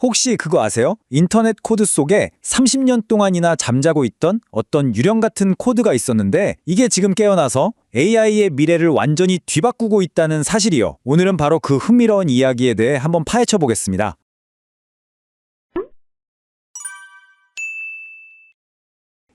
혹시 그거 아세요? 인터넷 코드 속에 30년 동안이나 잠자고 있던 어떤 유령 같은 코드가 있었는데 이게 지금 깨어나서 AI의 미래를 완전히 뒤바꾸고 있다는 사실이요. 오늘은 바로 그 흥미로운 이야기에 대해 한번 파헤쳐 보겠습니다.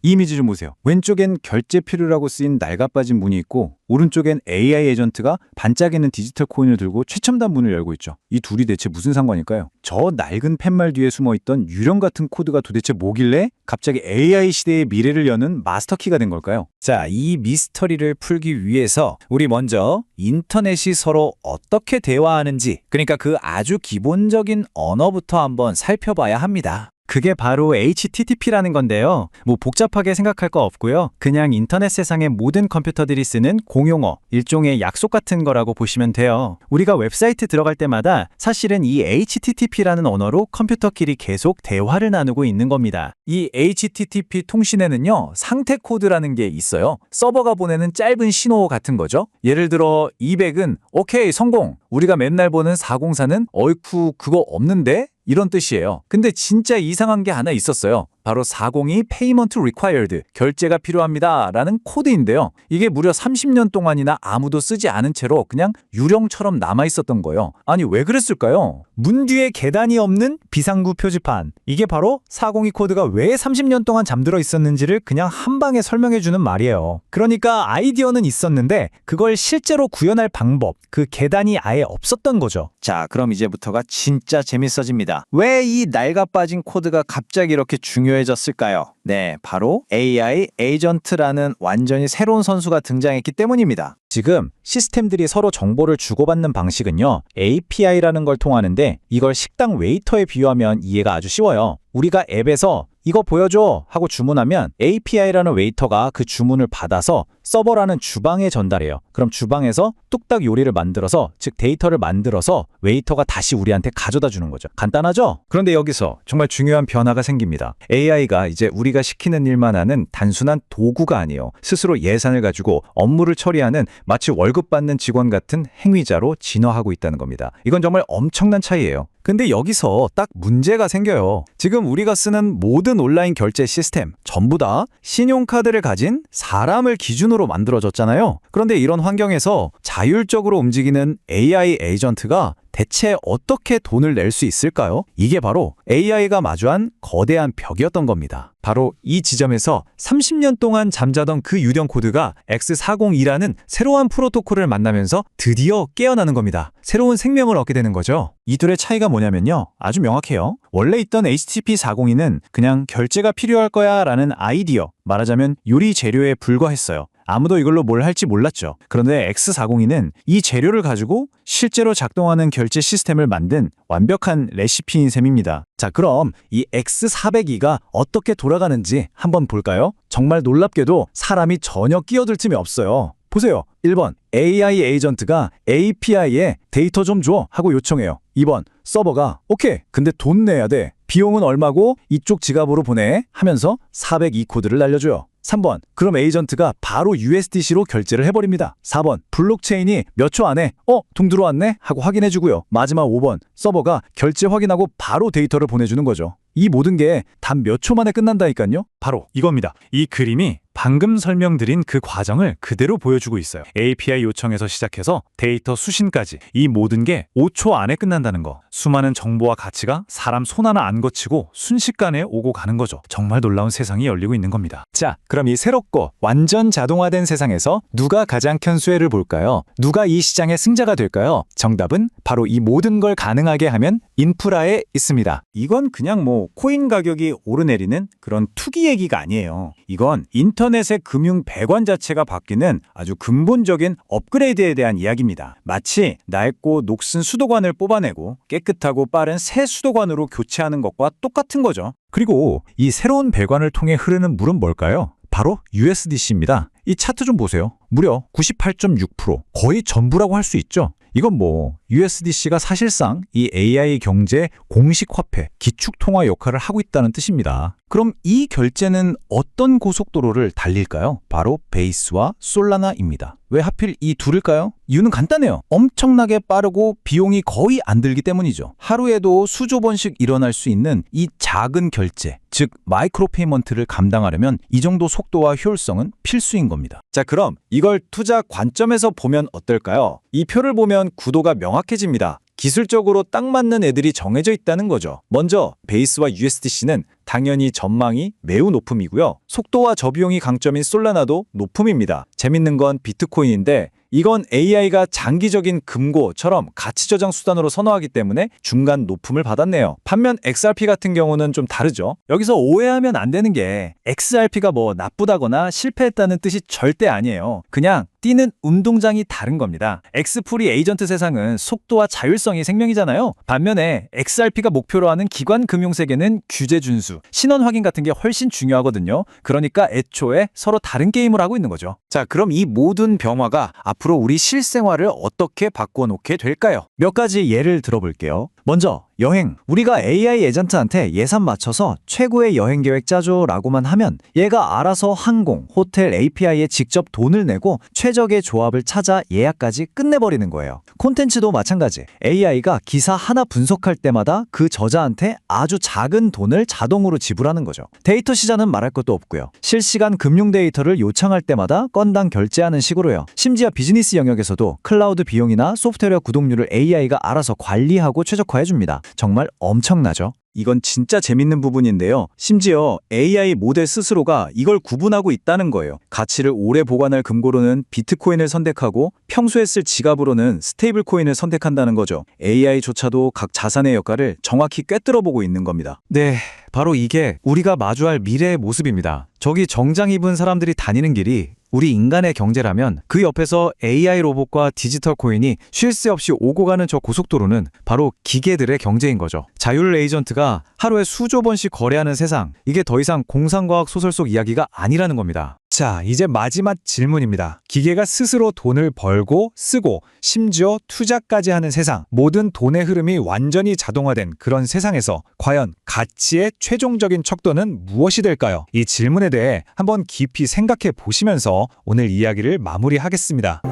이 이미지 좀 보세요. 왼쪽엔 결제 필요라고 쓰인 낡아빠진 문이 있고 오른쪽엔 AI 에이전트가 반짝이는 디지털 코인을 들고 최첨단 문을 열고 있죠. 이 둘이 대체 무슨 상관일까요? 저 낡은 팻말 뒤에 숨어있던 유령 같은 코드가 도대체 뭐길래 갑자기 AI 시대의 미래를 여는 마스터키가 된 걸까요? 자, 이 미스터리를 풀기 위해서 우리 먼저 인터넷이 서로 어떻게 대화하는지, 그러니까 그 아주 기본적인 언어부터 한번 살펴봐야 합니다. 그게 바로 HTTP라는 건데요. 뭐 복잡하게 생각할 거 없고요. 그냥 인터넷 세상의 모든 컴퓨터들이 쓰는 공용어, 일종의 약속 같은 거라고 보시면 돼요. 우리가 웹사이트 들어갈 때마다 사실은 이 HTTP라는 언어로 컴퓨터끼리 계속 대화를 나누고 있는 겁니다. 이 HTTP 통신에는요, 상태 코드라는 게 있어요. 서버가 보내는 짧은 신호 같은 거죠. 예를 들어 200은 오케이 성공, 우리가 맨날 보는 404는 어이쿠 그거 없는데? 이런 뜻이에요. 근데 진짜 이상한 게 하나 있었어요. 바로 402 Payment Required, 결제가 필요합니다 라는 코드인데요. 이게 무려 30년 동안이나 아무도 쓰지 않은 채로 그냥 유령처럼 남아있었던 거예요. 아니 왜 그랬을까요? 문 뒤에 계단이 없는 비상구 표지판. 이게 바로 402 코드가 왜 30년 동안 잠들어 있었는지를 그냥 한 방에 설명해주는 말이에요. 그러니까 아이디어는 있었는데 그걸 실제로 구현할 방법, 그 계단이 아예 없었던 거죠. 자, 그럼 이제부터가 진짜 재밌어집니다. 왜 이 낡아빠진 코드가 갑자기 이렇게 중요해졌을까요? 네, 바로 AI 에이전트라는 완전히 새로운 선수가 등장했기 때문입니다. 지금 시스템들이 서로 정보를 주고받는 방식은요, API라는 걸 통하는데 이걸 식당 웨이터에 비유하면 이해가 아주 쉬워요. 우리가 앱에서 이거 보여줘 하고 주문하면 API라는 웨이터가 그 주문을 받아서 서버라는 주방에 전달해요. 그럼 주방에서 뚝딱 요리를 만들어서, 즉 데이터를 만들어서 웨이터가 다시 우리한테 가져다 주는 거죠. 간단하죠? 그런데 여기서 정말 중요한 변화가 생깁니다. AI가 이제 우리가 시키는 일만 하는 단순한 도구가 아니에요. 스스로 예산을 가지고 업무를 처리하는 마치 월급 받는 직원 같은 행위자로 진화하고 있다는 겁니다. 이건 정말 엄청난 차이예요. 근데 여기서 딱 문제가 생겨요. 지금 우리가 쓰는 모든 온라인 결제 시스템 전부 다 신용카드를 가진 사람을 기준으로 만들어졌잖아요. 그런데 이런 환경에서 자율적으로 움직이는 AI 에이전트가 대체 어떻게 돈을 낼 수 있을까요? 이게 바로 AI가 마주한 거대한 벽이었던 겁니다. 바로 이 지점에서 30년 동안 잠자던 그 유령 코드가 X402라는 새로운 프로토콜을 만나면서 드디어 깨어나는 겁니다. 새로운 생명을 얻게 되는 거죠. 이 둘의 차이가 뭐냐면요, 아주 명확해요. 원래 있던 HTTP 402는 그냥 결제가 필요할 거야 라는 아이디어, 말하자면 요리 재료에 불과했어요. 아무도 이걸로 뭘 할지 몰랐죠. 그런데 X402는 이 재료를 가지고 실제로 작동하는 결제 시스템을 만든 완벽한 레시피인 셈입니다. 자, 그럼 이 X402가 어떻게 돌아가는지 한번 볼까요? 정말 놀랍게도 사람이 전혀 끼어들 틈이 없어요. 보세요. 1번, AI 에이전트가 API에 데이터 좀 줘 하고 요청해요. 2번, 서버가 오케이, 근데 돈 내야 돼. 비용은 얼마고 이쪽 지갑으로 보내 하면서 402 코드를 날려줘요. 3번, 그럼 에이전트가 바로 USDC로 결제를 해버립니다. 4번, 블록체인이 몇 초 안에 돈 들어왔네 하고 확인해주고요. 마지막 5번, 서버가 결제 확인하고 바로 데이터를 보내주는 거죠. 이 모든 게 단 몇 초 만에 끝난다니까요. 바로 이겁니다. 이 그림이 방금 설명드린 그 과정을 그대로 보여주고 있어요. API 요청에서 시작해서 데이터 수신까지 이 모든 게 5초 안에 끝난다는 거. 수많은 정보와 가치가 사람 손 하나 안 거치고 순식간에 오고 가는 거죠. 정말 놀라운 세상이 열리고 있는 겁니다. 자, 그럼 이 새롭고 완전 자동화된 세상에서 누가 가장 큰 수혜를 볼까요? 누가 이 시장의 승자가 될까요? 정답은 바로 이 모든 걸 가능하게 하면 인프라에 있습니다. 이건 그냥 코인 가격이 오르내리는 그런 투기 얘기가 아니에요. 이건 인터넷의 금융 배관 자체가 바뀌는 아주 근본적인 업그레이드에 대한 이야기입니다. 마치 낡고 녹슨 수도관을 뽑아내고 깨끗하고 빠른 새 수도관으로 교체하는 것과 똑같은 거죠. 그리고 이 새로운 배관을 통해 흐르는 물은 뭘까요? 바로 USDC입니다. 이 차트 좀 보세요. 무려 98.6%, 거의 전부라고 할 수 있죠. 이건 뭐 USDC가 사실상 이 AI 경제의 공식 화폐, 기축 통화 역할을 하고 있다는 뜻입니다. 그럼 이 결제는 어떤 고속도로를 달릴까요? 바로 베이스와 솔라나입니다. 왜 하필 이 둘일까요? 이유는 간단해요. 엄청나게 빠르고 비용이 거의 안 들기 때문이죠. 하루에도 수조 번씩 일어날 수 있는 이 작은 결제, 즉 마이크로 페이먼트를 감당하려면 이 정도 속도와 효율성은 필수인 겁니다. 자, 그럼 이걸 투자 관점에서 보면 어떨까요? 이 표를 보면 구도가 명확해집니다. 기술적으로 딱 맞는 애들이 정해져 있다는 거죠. 먼저 베이스와 USDC는 당연히 전망이 매우 높음이고요. 속도와 저비용이 강점인 솔라나도 높음입니다. 재밌는 건 비트코인인데 이건 AI가 장기적인 금고처럼 가치 저장 수단으로 선호하기 때문에 중간 높음을 받았네요. 반면 XRP 같은 경우는 좀 다르죠. 여기서 오해하면 안 되는 게 XRP가 뭐 나쁘다거나 실패했다는 뜻이 절대 아니에요. 그냥 뛰는 운동장이 다른 겁니다. 엑스풀이 에이전트 세상은 속도와 자율성이 생명이잖아요. 반면에 XRP가 목표로 하는 기관 금융 세계는 규제 준수, 신원 확인 같은 게 훨씬 중요하거든요. 그러니까 애초에 서로 다른 게임을 하고 있는 거죠. 자, 그럼 이 모든 변화가 앞으로 우리 실생활을 어떻게 바꿔놓게 될까요? 몇 가지 예를 들어볼게요. 먼저 여행. 우리가 AI 에이전트한테 예산 맞춰서 최고의 여행 계획 짜줘 라고만 하면 얘가 알아서 항공, 호텔 API에 직접 돈을 내고 최적의 조합을 찾아 예약까지 끝내버리는 거예요. 콘텐츠도 마찬가지. AI가 기사 하나 분석할 때마다 그 저자한테 아주 작은 돈을 자동으로 지불하는 거죠. 데이터 시장은 말할 것도 없고요. 실시간 금융 데이터를 요청할 때마다 건당 결제하는 식으로요. 심지어 비즈니스 영역에서도 클라우드 비용이나 소프트웨어 구독률을 AI가 알아서 관리하고 최적화해줍니다. 정말 엄청나죠? 이건 진짜 재밌는 부분인데요. 심지어 AI 모델 스스로가 이걸 구분하고 있다는 거예요. 가치를 오래 보관할 금고로는 비트코인을 선택하고 평소에 쓸 지갑으로는 스테이블 코인을 선택한다는 거죠. AI조차도 각 자산의 역할을 정확히 꿰뚫어보고 있는 겁니다. 네, 바로 이게 우리가 마주할 미래의 모습입니다. 저기 정장 입은 사람들이 다니는 길이 우리 인간의 경제라면 그 옆에서 AI 로봇과 디지털 코인이 쉴 새 없이 오고 가는 저 고속도로는 바로 기계들의 경제인 거죠. 자율 에이전트가 하루에 수조 번씩 거래하는 세상, 이게 더 이상 공상과학 소설 속 이야기가 아니라는 겁니다. 자, 이제 마지막 질문입니다. 기계가 스스로 돈을 벌고 쓰고 심지어 투자까지 하는 세상, 모든 돈의 흐름이 완전히 자동화된 그런 세상에서 과연 가치의 최종적인 척도는 무엇이 될까요? 이 질문에 대해 한번 깊이 생각해 보시면서 오늘 이야기를 마무리하겠습니다.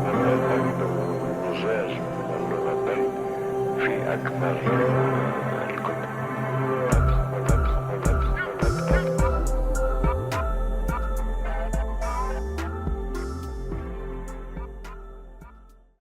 في أكمل